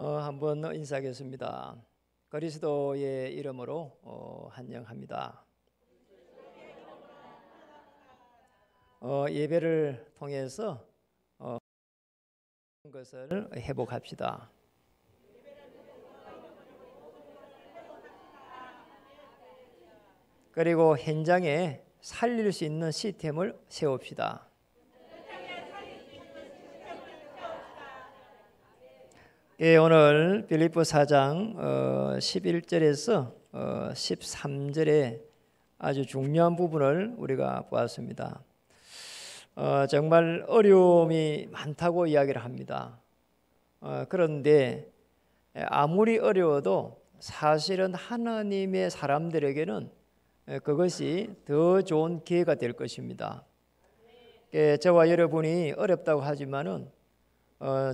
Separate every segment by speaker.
Speaker 1: 한번 인사하겠습니다. 그리스도의 이름으로 환영합니다. 예배를 통해서 것을 회복합시다. 그리고 현장에 살릴 수 있는 시스템을 세웁시다. 예, 오늘 빌립보 4장 11절에서 13절의 아주 중요한 부분을 우리가 보았습니다. 정말 어려움이 많다고 이야기를 합니다. 그런데 아무리 어려워도 사실은 하나님의 사람들에게는 그것이 더 좋은 기회가 될 것입니다. 저와 여러분이 어렵다고 하지만은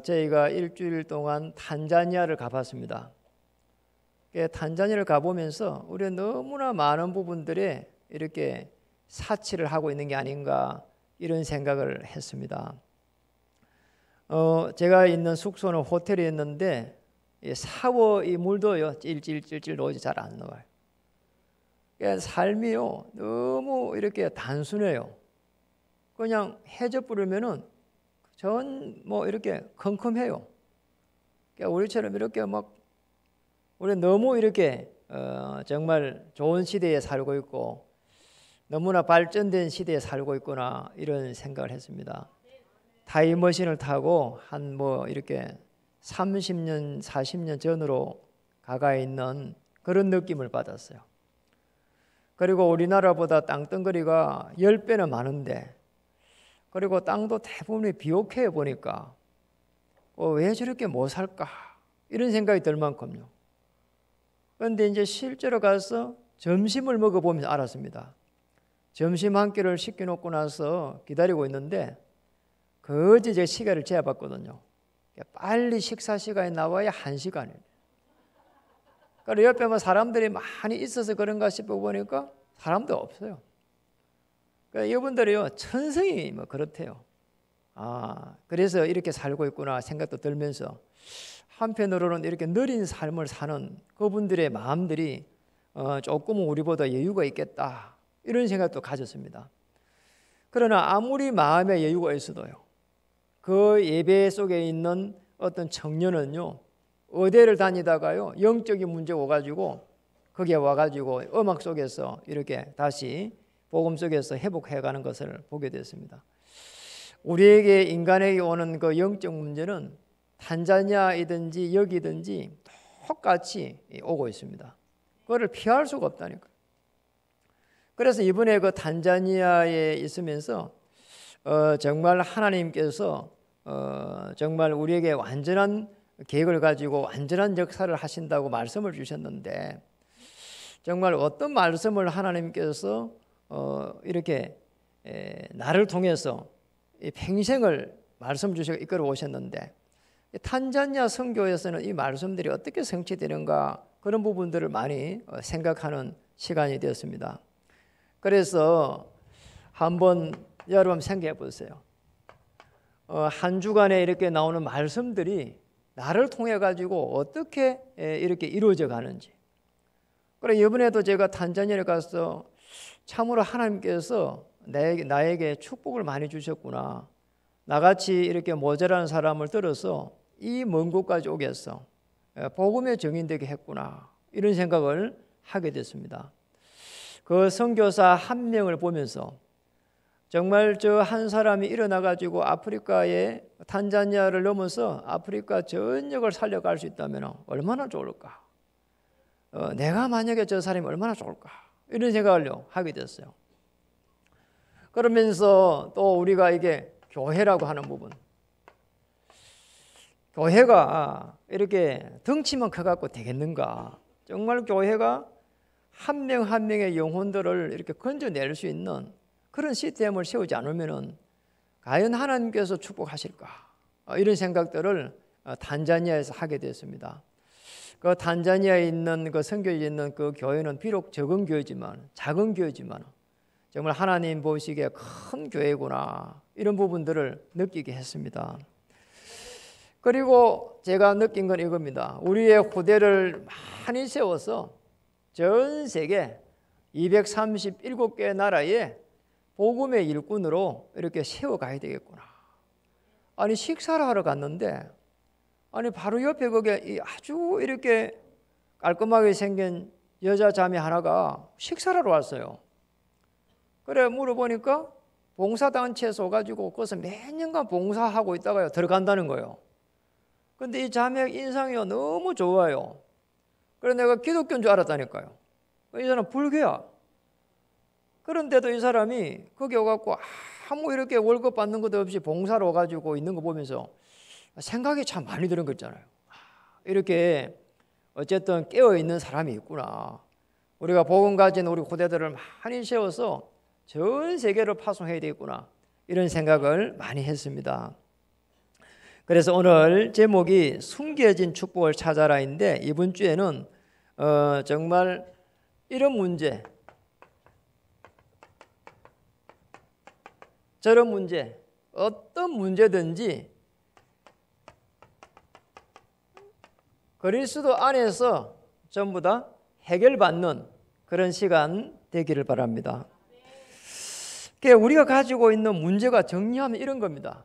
Speaker 1: 저희가 일주일 동안 탄자니아를 가봤습니다. 탄자니아를 가보면서 우리가 너무나 많은 부분들에 이렇게 사치를 하고 있는 게 아닌가 이런 생각을 했습니다. 제가 있는 숙소는 호텔이었는데 샤워 이 물도요 찔찔찔찔 놓지 잘 안 나와요. 삶이요 너무 이렇게 단순해요. 그냥 해져 뿌리면은 뭐 이렇게 컴컴해요. 우리처럼 이렇게 막 우리 너무 이렇게 정말 좋은 시대에 살고 있고 너무나 발전된 시대에 살고 있구나 이런 생각을 했습니다. 타임머신을 타고 한 뭐 이렇게 30년 40년 전으로 가가 있는 그런 느낌을 받았어요. 그리고 우리나라보다 땅덩어리가 10배는 많은데 그리고 땅도 대부분이 비옥해 보니까 왜 저렇게 못 살까 이런 생각이 들 만큼요. 그런데 이제 실제로 가서 점심을 먹어보면서 알았습니다. 점심 한 끼를 시켜놓고 나서 기다리고 있는데 거지 제 시간을 재봤거든요. 빨리 식사 시간이 나와야 1시간이에요. 그리고 옆에 뭐 사람들이 많이 있어서 그런가 싶어 보니까 사람도 없어요. 이분들이요 천성이 뭐 그렇대요. 그래서 이렇게 살고 있구나 생각도 들면서 한편으로는 이렇게 느린 삶을 사는 그분들의 마음들이 조금은 우리보다 여유가 있겠다 이런 생각도 가졌습니다. 그러나 아무리 마음에 여유가 있어도요 그 예배 속에 있는 어떤 청년은요 의대를 다니다가요 영적인 문제가 와가지고 거기에 와가지고 음악 속에서 이렇게 다시 복음 속에서 회복해가는 것을 보게 됐습니다. 우리에게 인간에게 오는 그 영적 문제는 탄자니아이든지 여기든지 똑같이 오고 있습니다. 그거를 피할 수가 없다니까요. 그래서 이번에 그 탄자니아에 있으면서 정말 하나님께서 정말 우리에게 완전한 계획을 가지고 완전한 역사를 하신다고 말씀을 주셨는데 정말 어떤 말씀을 하나님께서 이렇게 나를 통해서 평생을 말씀 주시고 이끌어 오셨는데 탄자니아 선교에서는 이 말씀들이 어떻게 성취되는가 그런 부분들을 많이 생각하는 시간이 되었습니다. 그래서 한번 여러분 생각해 보세요. 한 주간에 이렇게 나오는 말씀들이 나를 통해 가지고 어떻게 이렇게 이루어져 가는지. 그래 이번에도 제가 탄자니아에 가서 참으로 하나님께서 나에게 축복을 많이 주셨구나. 나같이 이렇게 모자란 사람을 들어서 이 먼 곳까지 오겠어. 복음의 증인되게 했구나. 이런 생각을 하게 됐습니다. 그 선교사 한 명을 보면서 정말 저 한 사람이 일어나 가지고 아프리카의 탄자니아를 넘어서 아프리카 전역을 살려갈 수 있다면 얼마나 좋을까. 내가 만약에 저 사람이 얼마나 좋을까. 이런 생각을 하게 됐어요. 그러면서 또 우리가 이게 교회라고 하는 부분. 교회가 이렇게 덩치만 커갖고 되겠는가. 정말 교회가 한 명 한 명의 영혼들을 이렇게 건져낼 수 있는 그런 시스템을 세우지 않으면 과연 하나님께서 축복하실까. 이런 생각들을 탄자니아에서 하게 됐습니다. 그 탄자니아에 있는 그 선교에 있는 그 교회는 비록 작은 교회지만 정말 하나님 보시기에 큰 교회구나 이런 부분들을 느끼게 했습니다. 그리고 제가 느낀 건 이겁니다. 우리의 후대를 많이 세워서 전 세계 237개 나라에 복음의 일꾼으로 이렇게 세워가야 되겠구나. 아니 식사를 하러 갔는데 아니 바로 옆에 거기에 아주 이렇게 깔끔하게 생긴 여자 자매 하나가 식사를 하러 왔어요. 그래 물어보니까 봉사단체에 서가지고 거기서 몇 년간 봉사하고 있다가요 들어간다는 거예요. 근데 이 자매 인상이 너무 좋아요. 그래서 내가 기독교인 줄 알았다니까요. 이 사람 불교야. 그런데도 이 사람이 거기 와갖고 아무 이렇게 월급 받는 것도 없이 봉사로 와가지고 있는 거 보면서 생각이 참 많이 드는 거 있잖아요. 이렇게 어쨌든 깨어있는 사람이 있구나. 우리가 복음 가진 우리 후대들을 많이 세워서 전 세계를 파송해야 되겠구나. 이런 생각을 많이 했습니다. 그래서 오늘 제목이 숨겨진 축복을 찾아라인데 이번 주에는 정말 이런 문제, 저런 문제, 어떤 문제든지 그리스도 안에서 전부 다 해결받는 그런 시간 되기를 바랍니다. 우리가 가지고 있는 문제가 정리하면 이런 겁니다.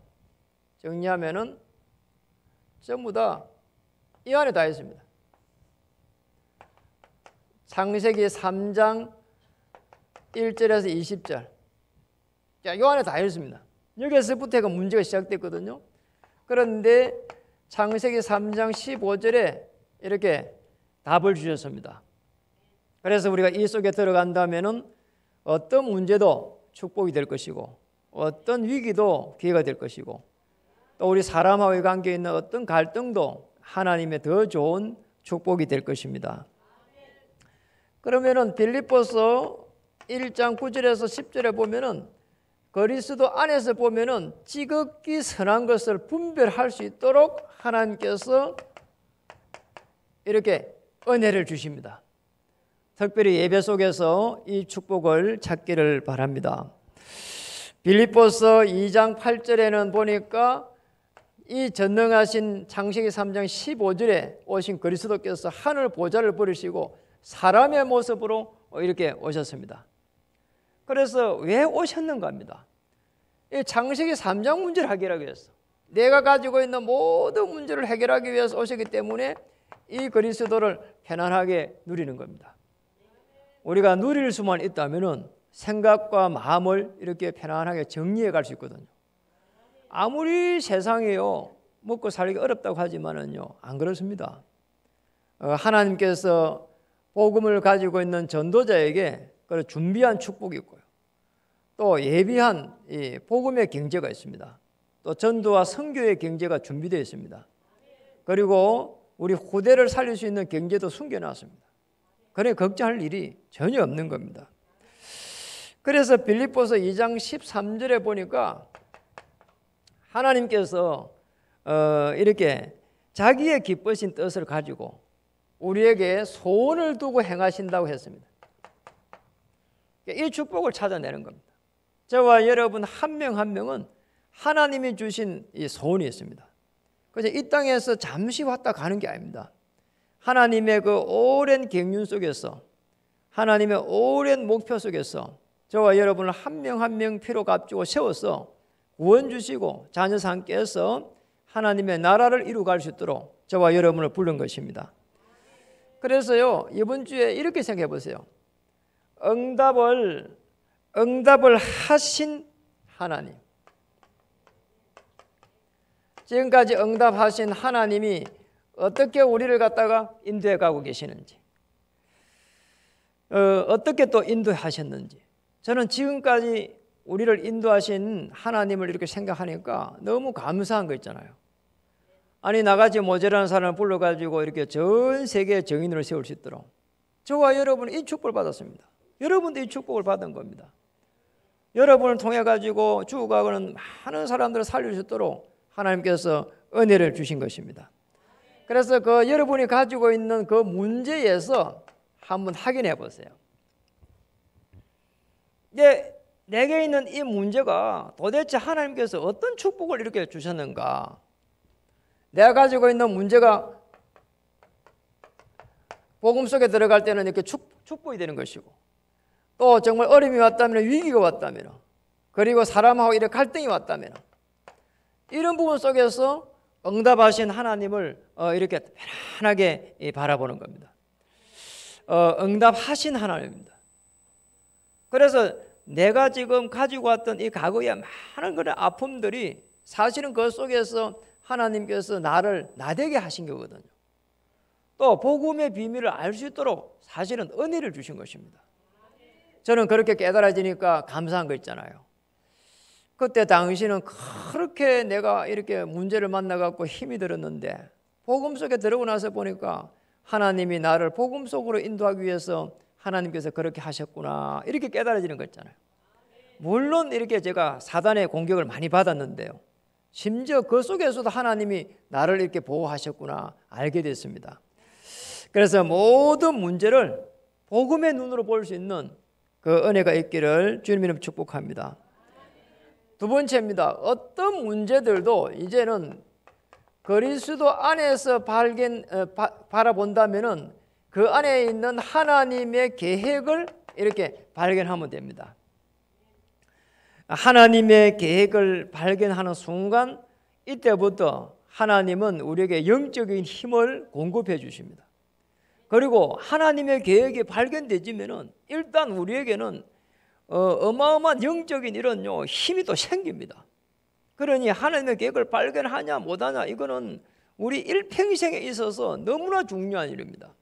Speaker 1: 정리하면은 전부 다 이 안에 다 있습니다. 창세기 3장 1절에서 20절. 자, 이 안에 다 있습니다. 여기서부터가 문제가 시작됐거든요. 그런데 창세기 3장 15절에 이렇게 답을 주셨습니다. 그래서 우리가 이 속에 들어간다면은 어떤 문제도 축복이 될 것이고 어떤 위기도 기회가 될 것이고 또 우리 사람과의 관계에 있는 어떤 갈등도 하나님의 더 좋은 축복이 될 것입니다. 그러면은 빌립보서 1장 9절에서 10절에 보면은 그리스도 안에서 보면은 지극히 선한 것을 분별할 수 있도록 하나님께서 이렇게 은혜를 주십니다. 특별히 예배 속에서 이 축복을 찾기를 바랍니다. 빌립보서 2장 8절에는 보니까 이 전능하신 창세기 3장 15절에 오신 그리스도께서 하늘 보좌를 버리시고 사람의 모습으로 이렇게 오셨습니다. 그래서 왜 오셨는가 합니다. 이 창세기 3장 문제를 해결하기 위해서 내가 가지고 있는 모든 문제를 해결하기 위해서 오셨기 때문에 이 그리스도를 편안하게 누리는 겁니다. 우리가 누릴 수만 있다면 생각과 마음을 이렇게 편안하게 정리해 갈 수 있거든요. 아무리 세상에요 먹고 살기 어렵다고 하지만은요 안 그렇습니다. 하나님께서 복음을 가지고 있는 전도자에게 그 준비한 축복이 있고요. 또 예비한 이 복음의 경제가 있습니다. 또 전도와 선교의 경제가 준비되어 있습니다. 그리고 우리 후대를 살릴 수 있는 경제도 숨겨놨습니다. 그래 걱정할 일이 전혀 없는 겁니다. 그래서 빌립보서 2장 13절에 보니까 하나님께서 이렇게 자기의 기쁘신 뜻을 가지고 우리에게 소원을 두고 행하신다고 했습니다. 이 축복을 찾아내는 겁니다. 저와 여러분 한 명 한 명은 하나님이 주신 이 소원이 있습니다. 그래서 이 땅에서 잠시 왔다 가는 게 아닙니다. 하나님의 그 오랜 경륜 속에서 하나님의 오랜 목표 속에서 저와 여러분을 한 명 한 명 피로 값주고 세워서 구원 주시고 자녀 삼께서 하나님의 나라를 이루어갈 수 있도록 저와 여러분을 부른 것입니다. 그래서요 이번 주에 이렇게 생각해 보세요. 응답을 하신 하나님, 지금까지 응답하신 하나님이 어떻게 우리를 갖다가 인도해 가고 계시는지, 어떻게 또 인도하셨는지, 저는 지금까지 우리를 인도하신 하나님을 이렇게 생각하니까 너무 감사한 거 있잖아요. 아니 나같이 모자라는 사람을 불러가지고 이렇게 전 세계의 정인으로 세울 수 있도록 저와 여러분은 이 축복을 받았습니다. 여러분도 이 축복을 받은 겁니다. 여러분을 통해 가지고 죽어가고는 많은 사람들을 살릴 수 있도록 하나님께서 은혜를 주신 것입니다. 그래서 그 여러분이 가지고 있는 그 문제에서 한번 확인해 보세요. 내게 있는 이 문제가 도대체 하나님께서 어떤 축복을 이렇게 주셨는가? 내가 가지고 있는 문제가 복음 속에 들어갈 때는 이렇게 축복이 되는 것이고, 또 정말 어려움이 왔다면, 위기가 왔다면, 그리고 사람하고 이렇게 갈등이 왔다면, 이런 부분 속에서 응답하신 하나님을 이렇게 편안하게 바라보는 겁니다. 응답하신 하나님입니다. 그래서 내가 지금 가지고 왔던 이 과거의 많은 그런 아픔들이 사실은 그 속에서 하나님께서 나를 나되게 하신 거거든요. 또 복음의 비밀을 알 수 있도록 사실은 은혜를 주신 것입니다. 저는 그렇게 깨달아지니까 감사한 거 있잖아요. 그때 당시는 그렇게 내가 이렇게 문제를 만나갖고 힘이 들었는데, 복음 속에 들어오고 나서 보니까 하나님이 나를 복음 속으로 인도하기 위해서 하나님께서 그렇게 하셨구나, 이렇게 깨달아지는 거 있잖아요. 물론 이렇게 제가 사단의 공격을 많이 받았는데요, 심지어 그 속에서도 하나님이 나를 이렇게 보호하셨구나 알게 됐습니다. 그래서 모든 문제를 복음의 눈으로 볼 수 있는 그 은혜가 있기를 주님 이름 축복합니다. 두 번째입니다. 어떤 문제들도 이제는 그리스도 안에서 바라본다면은 그 안에 있는 하나님의 계획을 이렇게 발견하면 됩니다. 하나님의 계획을 발견하는 순간, 이때부터 하나님은 우리에게 영적인 힘을 공급해 주십니다. 그리고 하나님의 계획이 발견되지면은 일단 우리에게는 어마어마한 영적인 이런 힘이 또 생깁니다. 그러니 하나님의 계획을 발견하냐 못하냐, 이거는 우리 일평생에 있어서 너무나 중요한 일입니다.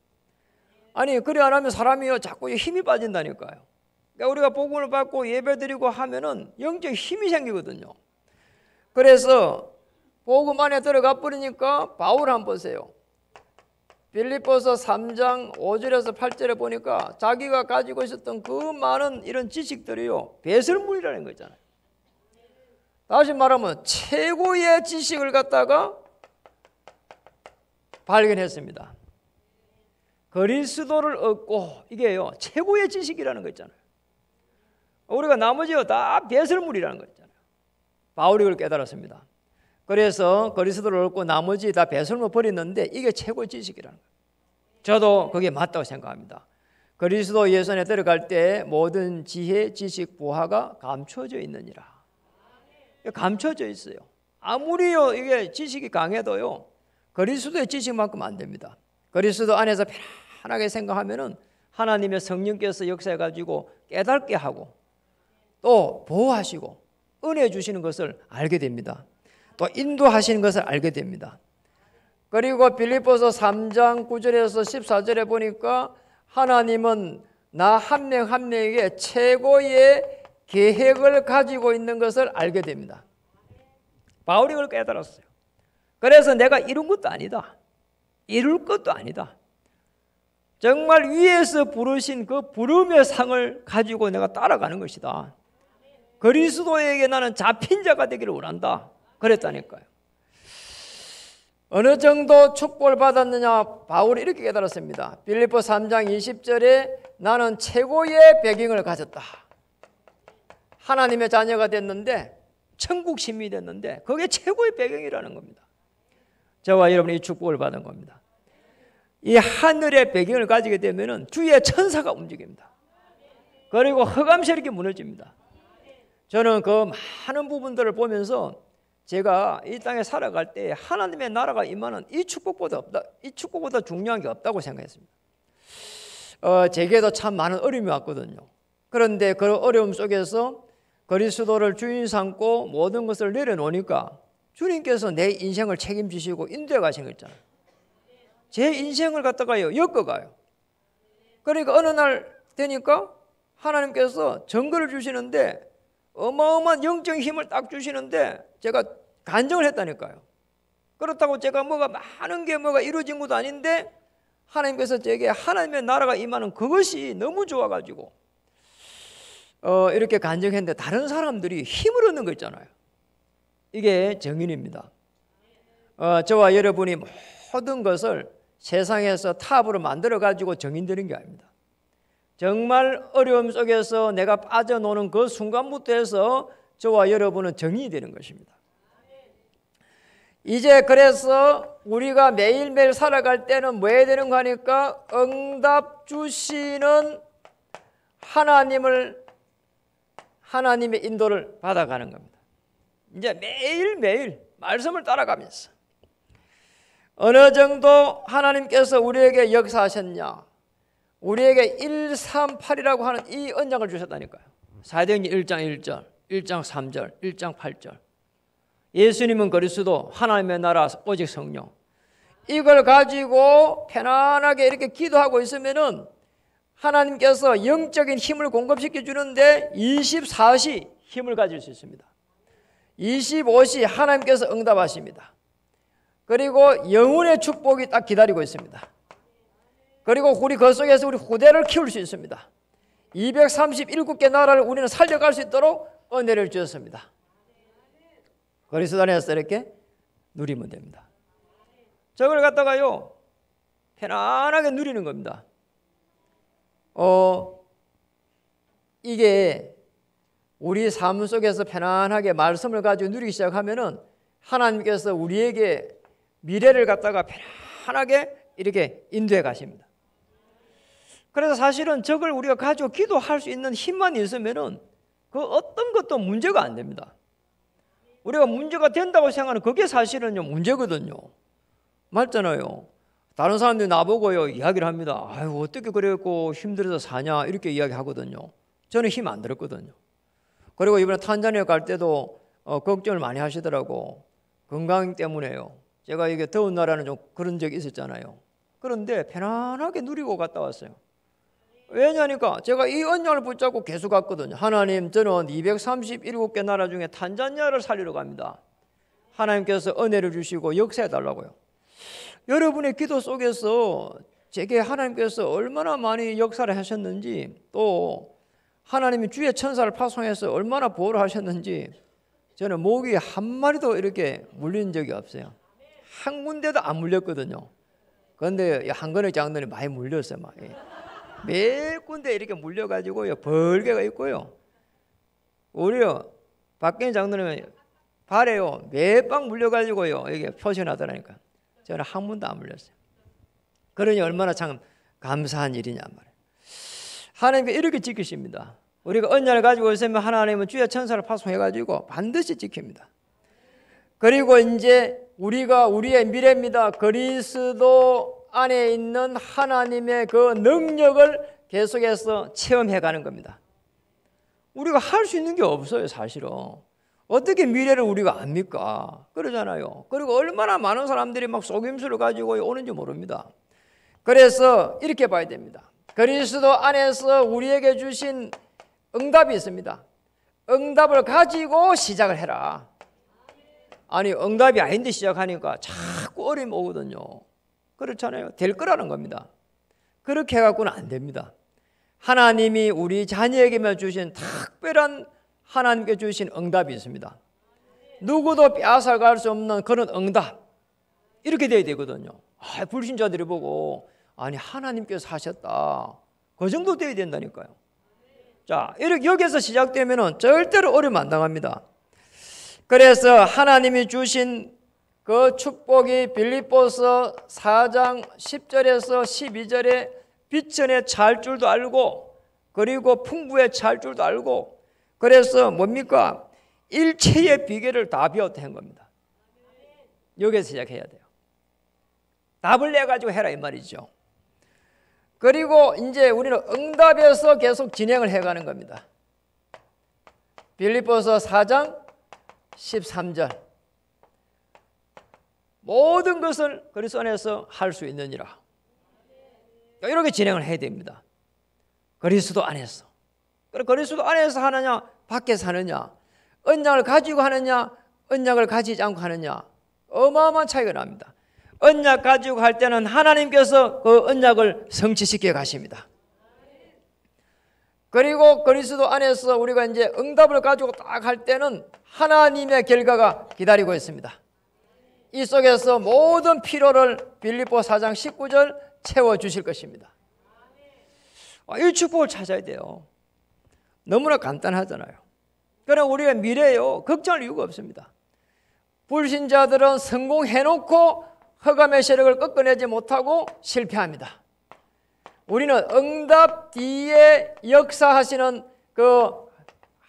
Speaker 1: 아니, 그래 안 하면 사람이 자꾸 힘이 빠진다니까요. 그러니까 우리가 복음을 받고 예배드리고 하면은 영적 힘이 생기거든요. 그래서 복음 안에 들어가 버리니까 바울 한번 보세요. 빌립보서 3장 5절에서 8절에 보니까 자기가 가지고 있었던 그 많은 이런 지식들이요, 배설물이라는 거 있잖아요. 다시 말하면 최고의 지식을 갖다가 발견했습니다. 그리스도를 얻고, 이게요 최고의 지식이라는 거 있잖아요. 우리가 나머지요 다 배설물이라는 거 있잖아요. 바울이 그걸 깨달았습니다. 그래서 그리스도를 얻고 나머지 다 배설물 버렸는데 이게 최고의 지식이라는 거예요. 저도 그게 맞다고 생각합니다. 그리스도 예수 안에 들어갈 때 모든 지혜, 지식, 보화가 감춰져 있느니라. 감춰져 있어요. 아무리요 이게 지식이 강해도요 그리스도의 지식만큼 안 됩니다. 그리스도 안에서 편안하게 생각하면은 하나님의 성령께서 역사해 가지고 깨닫게 하고 또 보호하시고 은혜 주시는 것을 알게 됩니다. 또 인도하시는 것을 알게 됩니다. 그리고 빌립보서 3장 9절에서 14절에 보니까 하나님은 나 한 명 한 명에게 최고의 계획을 가지고 있는 것을 알게 됩니다. 바울이 그걸 깨달았어요. 그래서 내가 이룬 것도 아니다, 이룰 것도 아니다, 정말 위에서 부르신 그 부름의 상을 가지고 내가 따라가는 것이다. 그리스도에게 나는 잡힌 자가 되기를 원한다, 그랬다니까요. 어느 정도 축복을 받았느냐, 바울이 이렇게 깨달았습니다. 빌립보 3장 20절에 나는 최고의 배경을 가졌다. 하나님의 자녀가 됐는데, 천국 시민이 됐는데 그게 최고의 배경이라는 겁니다. 저와 여러분이 이 축복을 받은 겁니다. 이 하늘의 배경을 가지게 되면 주의 천사가 움직입니다. 그리고 흑암세력이 무너집니다. 저는 그 많은 부분들을 보면서 제가 이 땅에 살아갈 때 하나님의 나라가 임하는 이 축복보다 중요한 게 없다고 생각했습니다. 제게도 참 많은 어려움이 왔거든요. 그런데 그 어려움 속에서 그리스도를 주인 삼고 모든 것을 내려놓으니까 주님께서 내 인생을 책임지시고 인도해 가신 거 있잖아요. 제 인생을 갖다가요 엮어가요. 그러니까 어느 날 되니까 하나님께서 증거를 주시는데 어마어마한 영적인 힘을 딱 주시는데 제가 간증을 했다니까요. 그렇다고 제가 많은 게 이루어진 것도 아닌데 하나님께서 제게 하나님의 나라가 임하는 그것이 너무 좋아가지고 이렇게 간증했는데 다른 사람들이 힘을 얻는 거 있잖아요. 이게 정인입니다. 저와 여러분이 모든 것을 세상에서 탑으로 만들어가지고 정인되는 게 아닙니다. 정말 어려움 속에서 내가 빠져노는 그 순간부터 해서 저와 여러분은 정인이 되는 것입니다. 이제 그래서 우리가 매일매일 살아갈 때는 뭐 해야 되는 거 하니까 응답 주시는 하나님의 인도를 받아가는 겁니다. 이제 매일매일 말씀을 따라가면서 어느 정도 하나님께서 우리에게 역사하셨냐, 우리에게 138이라고 하는 이 언약을 주셨다니까요. 사도행전 1장 1절, 1장 3절, 1장 8절. 예수님은 그리스도, 하나님의 나라, 오직 성령. 이걸 가지고 편안하게 이렇게 기도하고 있으면은 하나님께서 영적인 힘을 공급시켜 주는데 24시 힘을 가질 수 있습니다. 25시 하나님께서 응답하십니다. 그리고 영혼의 축복이 딱 기다리고 있습니다. 그리고 우리 그 속에서 우리 후대를 키울 수 있습니다. 237개 나라를 우리는 살려갈 수 있도록 은혜를 주셨습니다. 그리스도 안에서 이렇게 누리면 됩니다. 저걸 갖다가요 편안하게 누리는 겁니다. 이게 우리 삶 속에서 편안하게 말씀을 가지고 누리기 시작하면은 하나님께서 우리에게 미래를 갖다가 편안하게 이렇게 인도해 가십니다. 그래서 사실은 저걸 우리가 가지고 기도할 수 있는 힘만 있으면은 그 어떤 것도 문제가 안 됩니다. 우리가 문제가 된다고 생각하는 그게 사실은요 문제거든요. 맞잖아요. 다른 사람들이 나보고요 이야기를 합니다. 아유 어떻게 그래갖고 힘들어서 사냐 이렇게 이야기하거든요. 저는 힘 안 들었거든요. 그리고 이번에 탄자니아 갈 때도 걱정을 많이 하시더라고. 건강 때문에요. 제가 이게 더운 나라는 좀 그런 적이 있었잖아요. 그런데 편안하게 누리고 갔다 왔어요. 왜냐니까 제가 이 언약을 붙잡고 계속 갔거든요. 하나님 저는 237개 나라 중에 탄자니아를 살리러 갑니다. 하나님께서 은혜를 주시고 역사해 달라고요. 여러분의 기도 속에서 제게 하나님께서 얼마나 많이 역사를 하셨는지, 또 하나님이 주의 천사를 파송해서 얼마나 보호를 하셨는지, 저는 모기 한 마리도 이렇게 물린 적이 없어요. 한 군데도 안 물렸거든요. 그런데 한건의 장로님 많이 물렸어요. 몇 군데 이렇게 물려가지고요 벌개가 있고요. 우리요 박경희 장로님 발에요 몇 방 물려가지고요 이게 표시나더라니까. 저는 한 번도 안 물렸어요. 그러니 얼마나 참 감사한 일이냐 말이에요. 하나님께 이렇게 지키십니다. 우리가 언약을 가지고 있으면 하나님은 주의 천사를 파송해가지고 반드시 지킵니다. 그리고 이제 우리가 우리의 미래입니다. 그리스도 안에 있는 하나님의 그 능력을 계속해서 체험해가는 겁니다. 우리가 할 수 있는 게 없어요. 사실은 어떻게 미래를 우리가 압니까? 그러잖아요. 그리고 얼마나 많은 사람들이 막 속임수를 가지고 오는지 모릅니다. 그래서 이렇게 봐야 됩니다. 그리스도 안에서 우리에게 주신 응답이 있습니다. 응답을 가지고 시작을 해라. 아니 응답이 아닌데 시작하니까 자꾸 어려움이 오거든요. 그렇잖아요. 될 거라는 겁니다. 그렇게 해갖고는 안 됩니다. 하나님이 우리 자녀에게만 주신 특별한 하나님께 주신 응답이 있습니다. 누구도 빼앗아갈 수 없는 그런 응답. 이렇게 돼야 되거든요. 불신자들이 보고 아니 하나님께서 하셨다. 그 정도 돼야 된다니까요. 자, 이렇게 여기서 시작되면은 절대로 어려움 안 당합니다. 그래서 하나님이 주신 그 축복이 빌립보서 4장 10절에서 12절에 비천에 잘 줄도 알고 그리고 풍부에 잘 줄도 알고 그래서 뭡니까? 일체의 비결을 다 배웠다 한 겁니다. 여기서 시작해야 돼요. 답을 내가지고 해라 이 말이죠. 그리고 이제 우리는 응답에서 계속 진행을 해가는 겁니다. 빌립보서 4장 13절 모든 것을 그리스도 안에서 할 수 있느니라. 이렇게 진행을 해야 됩니다. 그리스도 안에서. 그리스도 안에서 하느냐 밖에서 하느냐, 언약을 가지고 하느냐 언약을 가지지 않고 하느냐, 어마어마한 차이가 납니다. 언약 가지고 할 때는 하나님께서 그 언약을 성취시켜 가십니다. 그리고 그리스도 안에서 우리가 이제 응답을 가지고 딱 할 때는 하나님의 결과가 기다리고 있습니다. 이 속에서 모든 필요를 빌립보 4장 19절 채워주실 것입니다. 이 축복을 찾아야 돼요. 너무나 간단하잖아요. 그럼 우리가 미래에요 걱정할 이유가 없습니다. 불신자들은 성공해놓고 흑암의 세력을 꺾어내지 못하고 실패합니다. 우리는 응답 뒤에 역사하시는 그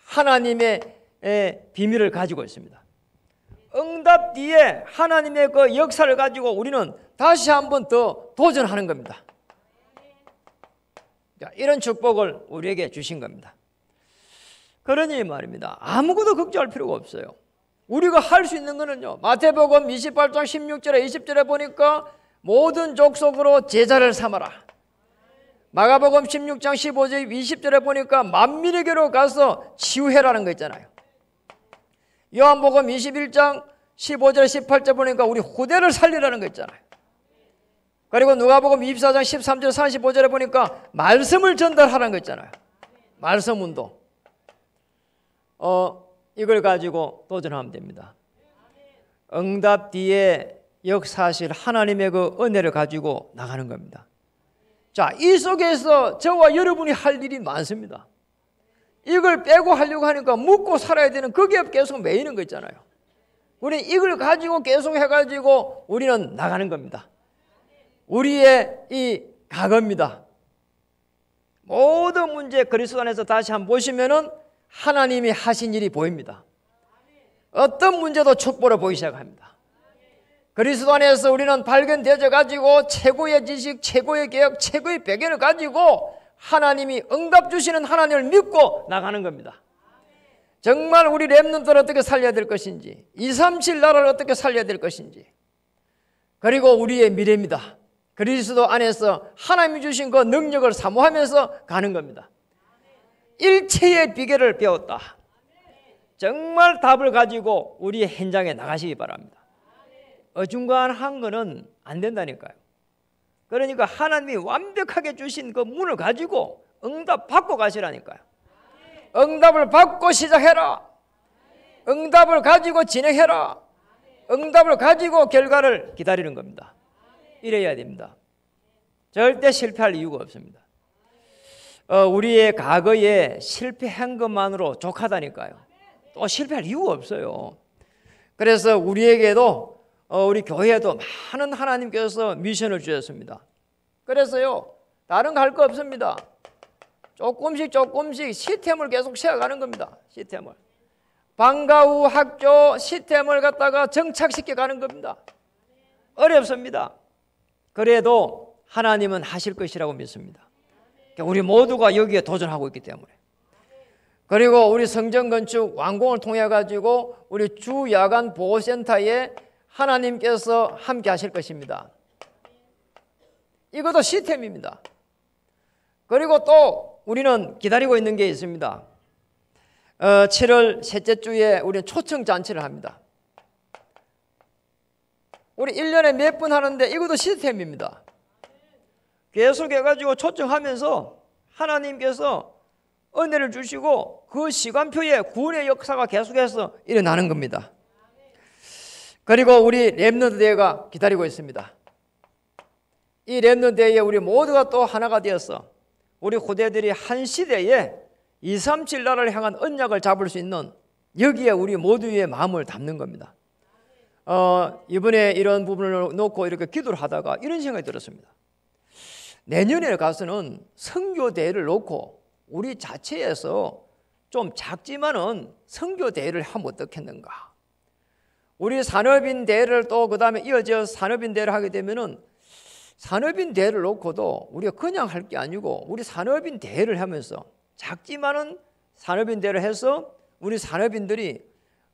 Speaker 1: 하나님의 비밀을 가지고 있습니다. 응답 뒤에 하나님의 그 역사를 가지고 우리는 다시 한번 더 도전하는 겁니다. 이런 축복을 우리에게 주신 겁니다. 그러니 말입니다. 아무것도 걱정할 필요가 없어요. 우리가 할 수 있는 거는요, 마태복음 28장 16절에 20절에 보니까 모든 족속으로 제자를 삼아라. 마가복음 16장 15절 20절에 보니까 만민에게로 가서 치유해라는 거 있잖아요. 요한복음 21장 15절 18절 보니까 우리 후대를 살리라는 거 있잖아요. 그리고 누가복음 24장 13절 35절에 보니까 말씀을 전달하라는 거 있잖아요. 말씀 운동. 이걸 가지고 도전하면 됩니다. 응답 뒤에 역사하실 하나님의 그 은혜를 가지고 나가는 겁니다. 자, 이 속에서 저와 여러분이 할 일이 많습니다. 이걸 빼고 하려고 하니까 묻고 살아야 되는 거기에 계속 매이는 거 있잖아요. 우리는 이걸 가지고 계속 해가지고 우리는 나가는 겁니다. 우리의 이 각오입니다. 모든 문제 그리스도 안에서 다시 한번 보시면은 하나님이 하신 일이 보입니다. 어떤 문제도 축복으로 보이기 시작합니다. 그리스도 안에서 우리는 발견되어 가지고 최고의 지식, 최고의 개혁, 최고의 배경을 가지고 하나님이 응답 주시는 하나님을 믿고 나가는 겁니다. 정말 우리 렘넌트를 어떻게 살려야 될 것인지, 237 나라를 어떻게 살려야 될 것인지, 그리고 우리의 미래입니다. 그리스도 안에서 하나님이 주신 그 능력을 사모하면서 가는 겁니다. 일체의 비결을 배웠다. 정말 답을 가지고 우리의 현장에 나가시기 바랍니다. 어중간한 거는 안 된다니까요. 그러니까 하나님이 완벽하게 주신 그 문을 가지고 응답 받고 가시라니까요. 응답을 받고 시작해라. 응답을 가지고 진행해라. 응답을 가지고 결과를 기다리는 겁니다. 이래야 됩니다. 절대 실패할 이유가 없습니다. 우리의 과거에 실패한 것만으로 족하다니까요. 또 실패할 이유가 없어요. 그래서 우리에게도 우리 교회에도 많은 하나님께서 미션을 주셨습니다. 그래서요, 다른 거 할 거 없습니다. 조금씩 시스템을 계속 세워가는 겁니다. 시스템을. 방과 후 학교 시스템을 갖다가 정착시켜 가는 겁니다. 어렵습니다. 그래도 하나님은 하실 것이라고 믿습니다. 우리 모두가 여기에 도전하고 있기 때문에. 그리고 우리 성전 건축 완공을 통해 가지고 우리 주 야간 보호센터에 하나님께서 함께 하실 것입니다. 이것도 시스템입니다. 그리고 또 우리는 기다리고 있는 게 있습니다. 7월 셋째 주에 우리는 초청 잔치를 합니다. 우리 1년에 몇 번 하는데 이것도 시스템입니다. 계속 해가지고 초청하면서 하나님께서 은혜를 주시고 그 시간표에 구원의 역사가 계속해서 일어나는 겁니다. 그리고 우리 렘넌트 대회가 기다리고 있습니다. 이 렘넌트 대회에 우리 모두가 또 하나가 되어서 우리 후대들이 한 시대에 237 나라를 향한 언약을 잡을 수 있는 여기에 우리 모두의 마음을 담는 겁니다. 이번에 이런 부분을 놓고 이렇게 기도를 하다가 이런 생각이 들었습니다. 내년에 가서는 선교대회를 놓고 우리 자체에서 좀 작지만은 선교대회를 하면 어떻겠는가. 우리 산업인 대회를 또 그 다음에 이어져 산업인 대회를 하게 되면은 산업인 대회를 놓고도 우리가 그냥 할 게 아니고 우리 산업인 대회를 하면서 작지만은 산업인 대회를 해서 우리 산업인들이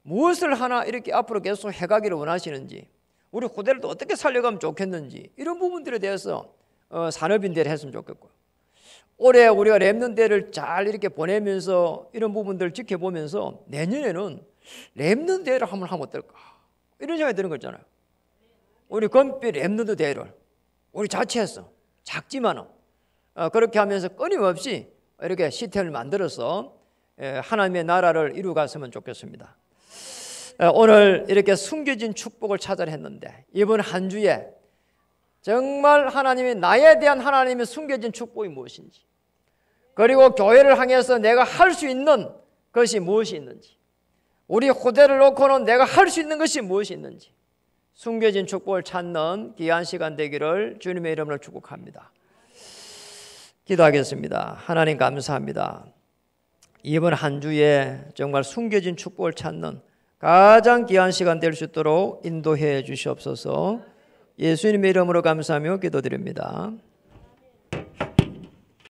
Speaker 1: 무엇을 하나 이렇게 앞으로 계속 해가기를 원하시는지, 우리 후대를 또 어떻게 살려가면 좋겠는지, 이런 부분들에 대해서 산업인 대회를 했으면 좋겠고요. 올해 우리가 렘넌트 대회를 잘 이렇게 보내면서 이런 부분들을 지켜보면서 내년에는 렘넌트 대회를 한번 하면 어떨까, 이런 생각이 드는 거잖아요. 우리 금빛 렘넌트 대회를 우리 자체에서 작지만은 그렇게 하면서 끊임없이 이렇게 시스템을 만들어서 하나님의 나라를 이루어갔으면 좋겠습니다. 오늘 이렇게 숨겨진 축복을 찾아냈는데 이번 한 주에 정말 하나님이 나에 대한 하나님의 숨겨진 축복이 무엇인지, 그리고 교회를 향해서 내가 할 수 있는 것이 무엇이 있는지, 우리 후대를 놓고는 내가 할 수 있는 것이 무엇이 있는지 숨겨진 축복을 찾는 귀한 시간 되기를 주님의 이름으로 축복합니다. 기도하겠습니다. 하나님 감사합니다. 이번 한 주에 정말 숨겨진 축복을 찾는 가장 귀한 시간 될 수 있도록 인도해 주시옵소서. 예수님의 이름으로 감사하며 기도드립니다.